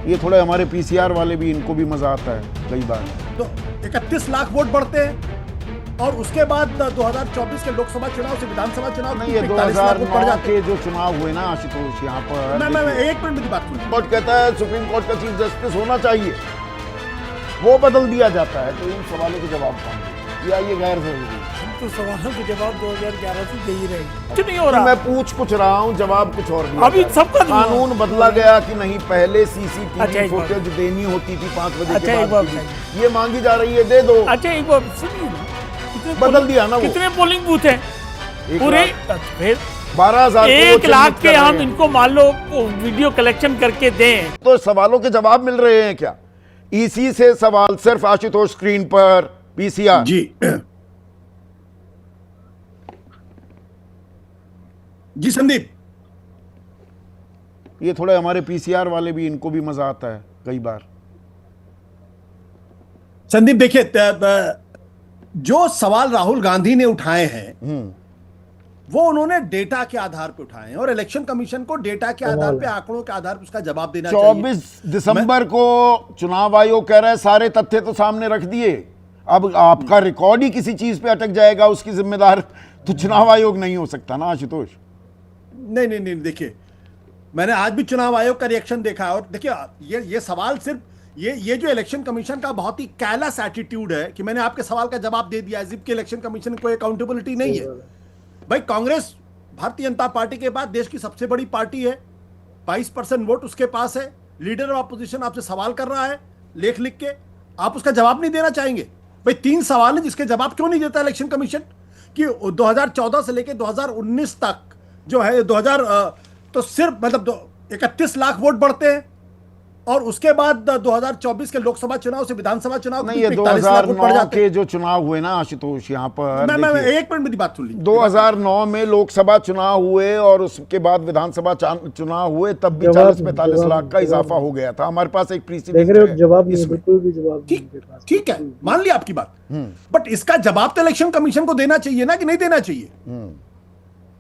ये थोड़े हमारे पीसीआर वाले भी, इनको भी मजा आता है कई बार। तो 31 लाख वोट बढ़ते हैं और उसके बाद 2024 के लोकसभा चुनाव से विधानसभा चुनाव नहीं, ये 2009 के जो चुनाव हुए ना आशुतोष, यहाँ पर मैं एक मिनट की बात सुनिए। कोर्ट कहता है सुप्रीम कोर्ट का चीफ जस्टिस होना चाहिए, वो बदल दिया जाता है, तो इन सवालों के जवाब कौन देगा? या ये गैर जरूरी? तो सवालों के जवाब 2011 से दे ही रहे क्यों नहीं हो रहा? मैं पूछ कुछ रहा हूँ, जवाब कुछ और दिया। अभी सबका कानून बदला गया कि नहीं? पहले सीसीटीवी फुटेज देनी होती थी 5 बजे के बाद की, ये मांगी जा रही है, दे दो। अच्छा एक बार सुनिए ना, बदल दिया ना वो। कितने पोलिंग बूथ है पूरे? 12,000 1 लाख के हम इनको मान लो वीडियो कलेक्शन करके दें तो सवालों के जवाब मिल रहे हैं क्या? इसी से सवाल सिर्फ आशुतोष स्क्रीन पर पीसीआर जी संदीप, ये थोड़े हमारे पीसीआर वाले भी, इनको भी मजा आता है कई बार। संदीप देखिए, जो सवाल राहुल गांधी ने उठाए हैं वो उन्होंने डेटा के आधार पर उठाए हैं और इलेक्शन कमीशन को डेटा के आधार पे, आंकड़ों के आधार पर उसका जवाब देना चाहिए। 24 दिसंबर को चुनाव आयोग कह रहा है सारे तथ्य तो सामने रख दिए, अब आपका रिकॉर्ड ही किसी चीज पे अटक जाएगा, उसकी जिम्मेदार तो चुनाव आयोग नहीं हो सकता ना आशुतोष? नहीं, देखिए मैंने आज भी चुनाव आयोग का रिएक्शन देखा और देखिए ये सवाल सिर्फ ये जो इलेक्शन कमीशन का बहुत ही कैलस एटीट्यूड है कि मैंने आपके सवाल का जवाब दे दिया, एज इफ कि इलेक्शन कमीशन कोई अकाउंटेबिलिटी नहीं है। भाई कांग्रेस भारतीय जनता पार्टी के बाद देश की सबसे बड़ी पार्टी है, 22% वोट उसके पास है, लीडर ऑफ अपोजिशन आपसे सवाल कर रहा है लिख के, आप उसका जवाब नहीं देना चाहेंगे? भाई 3 सवाल है जिसके जवाब क्यों नहीं देता इलेक्शन कमीशन कि 2014 से लेकर 2019 तक जो है 2000 तो सिर्फ मतलब 31 लाख वोट बढ़ते हैं और उसके बाद 2024 के लोकसभा चुनाव से विधानसभा चुनाव नहीं, ये 2009 के जो चुनाव हुए ना आशुतोष, यहाँ पर मैं एक मिनट की बात सुन लीजिए। 2009 में लोकसभा चुनाव हुए और उसके बाद विधानसभा चुनाव हुए, तब भी 40-45 लाख का इजाफा हो गया था। हमारे पास एक प्रीसिडेंट जवाब बिल्कुल भी जवाब ठीक है, मान लिया आपकी बात, बट इसका जवाब तो इलेक्शन कमीशन को देना चाहिए ना कि नहीं देना चाहिए?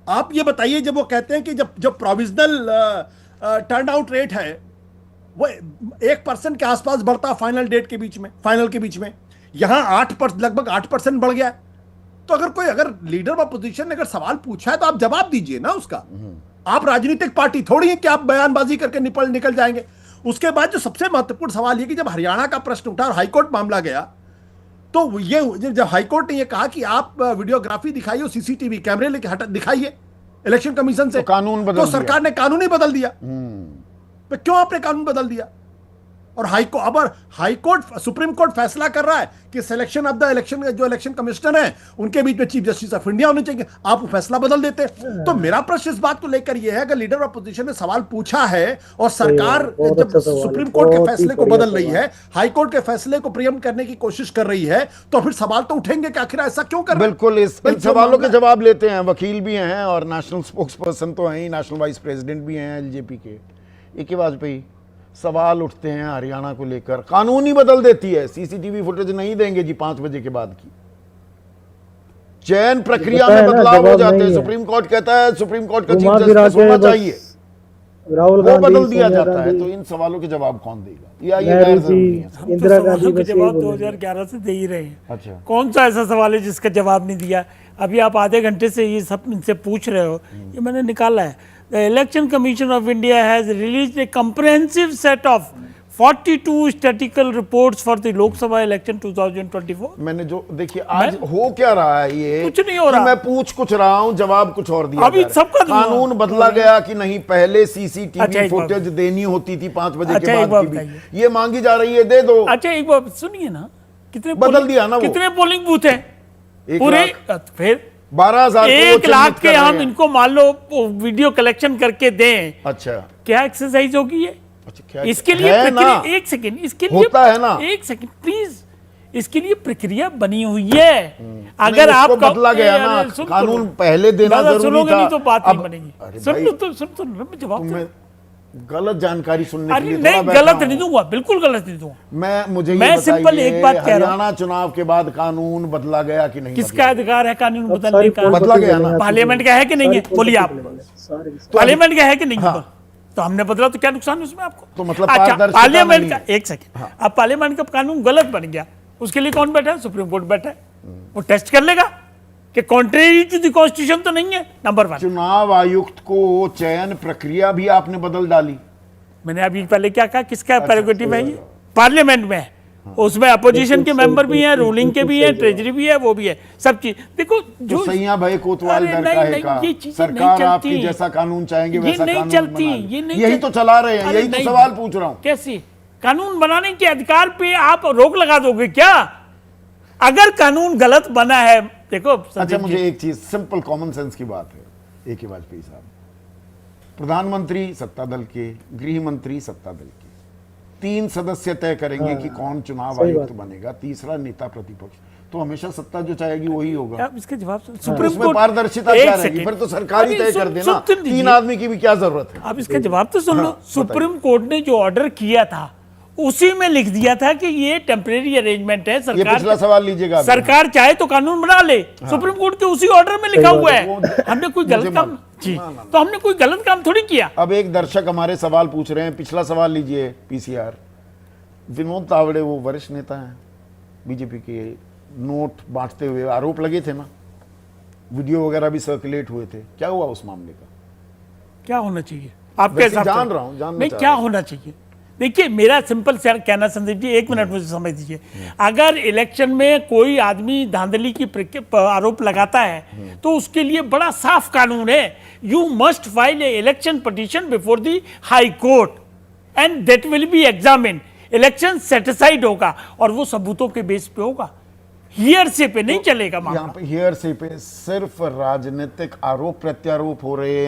आप ये बताइए, जब वो कहते हैं कि जब प्रोविजनल टर्न आउट रेट है वो 1% के आसपास बढ़ता फाइनल डेट के बीच में, फाइनल के बीच में, यहां 8% लगभग 8% बढ़ गया है। तो अगर लीडर ऑफ अपोजिशन ने अगर सवाल पूछा है तो आप जवाब दीजिए ना उसका। आप राजनीतिक पार्टी थोड़ी है कि आप बयानबाजी करके निकल जाएंगे। उसके बाद जो सबसे महत्वपूर्ण सवाल ये कि जब हरियाणा का प्रश्न उठा और हाईकोर्ट मामला गया, तो ये जब हाईकोर्ट ने ये कहा कि आप वीडियोग्राफी दिखाइए, सीसीटीवी कैमरे लेके दिखाइए इलेक्शन कमीशन से, तो कानून बदल तो सरकार ने कानून ही बदल दिया। तो क्यों आपने कानून बदल दिया? और हाईकोर्ट सुप्रीम कोर्ट फैसला कर रहा है कि सिलेक्शन ऑफ द इलेक्शन, जो इलेक्शन कमिश्नर है उनके बीच में चीफ जस्टिस ऑफ इंडिया होने चाहिए, आप वो फैसला बदल देते। तो मेरा प्रश्न इस बात को लेकर यह है, अगर लीडर ऑफ अपोजिशन ने सवाल पूछा है और सरकार जब सुप्रीम कोर्ट के फैसले को बदल रही है, हाईकोर्ट के फैसले को प्रियम्प्ट करने की कोशिश कर रही है, तो फिर सवाल तो उठेंगे कि आखिर ऐसा क्यों कर रहे हैं? बिल्कुल, इन सवालों के जवाब लेते हैं, वकील भी हैं और नेशनल स्पोक्स पर्सन तो हैं ही, नेशनल वाइस प्रेसिडेंट भी हैं एलजेपी के, ए.के. वाजपेयी। सवाल उठते हैं हरियाणा को लेकर, कानून ही बदल देती है, सीसीटीवी फुटेज नहीं देंगे जी 5 बजे के बाद की, चयन प्रक्रिया में बदलाव हो जाते हैं। सुप्रीम कोर्ट कहता है सुप्रीम कोर्ट का चीफ जस्टिस होना चाहिए, वो बदल दिया जाता है, तो इन सवालों के जवाब कौन देगा? या ये गैर जरूरी है? इंदिरा गांधी के जवाब 2011 से दे ही रहे हैं। अच्छा, कौन सा ऐसा सवाल है जिसका जवाब नहीं दिया? अभी आप आधे घंटे से ये सब इनसे पूछ रहे हो, ये मैंने निकाला है। The Election Commission of India has released a comprehensive set of 42 statistical reports for the Lok Sabha election 2024. मैंने जो देखिए आज हो क्या रहा है, ये कुछ नहीं हो रहा। मैं पूछ कुछ रहा हूँ, जवाब कुछ और दिया। अभी सबका कानून बदला गया कि नहीं? पहले सीसीटीवी फुटेज देनी होती थी 5 बजे के बाद की भी, ये मांगी जा रही है, दे दो। अच्छा एक बार सुनिए ना, कितने बदल दिया ना वो। कितने पोलिंग बूथ है पूरे? फिर 12,000 1 लाख के हम इनको मान लो वीडियो कलेक्शन करके दें। अच्छा, क्या एक्सरसाइज होगी ये? अच्छा, क्या इसके लिए एक सेकंड, इसके लिए होता है ना, एक सेकंड प्लीज, इसके लिए प्रक्रिया बनी हुई है। अगर आप बदला गया ना कानून, पहले देना जरूरी था, नहीं तो बात नहीं बनेगी। सुन मैं जवाब गलत जानकारी सुनने के लिए नहीं, गलत नहीं दूंगा, बिल्कुल गलत नहीं दूंगा। मैं सिंपल एक बात कह रहा हूं, हरियाणा चुनाव के बाद कानून बदला गया कि नहीं? किसका अधिकार है कानून बदलने का? बदला गया ना, पार्लियामेंट का है कि नहीं है? बोलिए आप, पार्लियामेंट का है कि नहीं? तो हमने बदला तो क्या नुकसान है उसमें आपको? तो मतलब अच्छा, पारदर्शिता पार्लियामेंट नहीं का है। एक सेकंड, अब पार्लियामेंट का कानून गलत बन गया, उसके लिए कौन बैठा है? सुप्रीम कोर्ट बैठा है, वो टेस्ट कर लेगा कि कॉन्ट्रेरी टू द कॉन्स्टिट्यूशन तो नहीं है। नंबर 1। चुनाव आयुक्त को चयन प्रक्रिया भी आपने बदल डाली। मैंने अभी पहले क्या कहा, किसका प्रेरोगेटिव है ये? पार्लियामेंट में है, उसमें अपोजिशन के मेंबर भी हैं, रूलिंग के भी हैं, ट्रेजरी भी है, वो भी है, सब चीज। देखो जो तो सैया भाई कोतवाल अरे दर नहीं, का है नहीं, का ये चीजें सरकार नहीं चलती। आपकी जैसा कानून चाहेंगे ये वैसा नहीं कानून चलती, बना ये ले। नहीं यही चल- तो चला रहे हैं, अरे यही तो नहीं, सवाल पूछ रहा हूं। कैसी कानून बनाने के अधिकार पे आप रोक लगा दोगे क्या? अगर कानून गलत बना है, देखो अच्छा संदीप मुझे जी, एक चीज सिंपल कॉमन सेंस की बात है। ए के वाजपेयी साहब प्रधानमंत्री सत्ता दल के, गृह मंत्री सत्ता दल के, 3 सदस्य तय करेंगे कि कौन चुनाव आयुक्त बनेगा, तीसरा नेता प्रतिपक्ष। तो हमेशा सत्ता जो चाहेगी वही होगा। आप इसके जवाब सुप्रीम उसमें कोर्ट पारदर्शिता एक क्या रहेगी? सेकंड। फिर तो सरकार ही अरे तय सुन- कर देना। सुन तो 3 लीजिए। आदमी की भी क्या जरूरत है? आप इसका जवाब तो सुन लो। हाँ, सुप्रीम कोर्ट ने जो ऑर्डर किया था उसी में लिख दिया था कि ये टेम्परेरी अरेंजमेंट है। ये सरकार पिछला सवाल लीजिएगा आप। सरकार चाहे तो कानून बना ले। सुप्रीम कोर्ट के उसी ऑर्डर में लिखा हुआ है। हमने कोई मुझे गलत काम मालूम। जी, ना, ना, तो हमने कोई गलत काम थोड़ी किया। अब एक दर्शक हमारे सवाल पूछ रहे हैं, पिछला सवाल लीजिए पीसीआर। विनोद तावड़े वो वरिष्ठ नेता हैं बीजेपी के, नोट बांटते हुए आरोप लगे थे ना, वीडियो वगैरह भी सर्कुलेट हुए थे। क्या हुआ उस मामले का? क्या होना चाहिए आपके वैसे हिसाब से? जान रहा हूं, जानना नहीं, चाह क्या रहा हूं। होना चाहिए? देखिए मेरा सिंपल कहना, संदीप जी 1 मिनट मुझे समझ दीजिए। अगर इलेक्शन में कोई आदमी धांधली की आरोप लगाता है तो उसके लिए बड़ा साफ कानून है। You must file a election petition before the high court and that will be examine. Election set aside होगा और वो सबूतों के बेस पे होगा, हियरसे पे नहीं चलेगा मामला। यहाँ पे हियर से पे सिर्फ राजनीतिक आरोप प्रत्यारोप हो रहे हैं।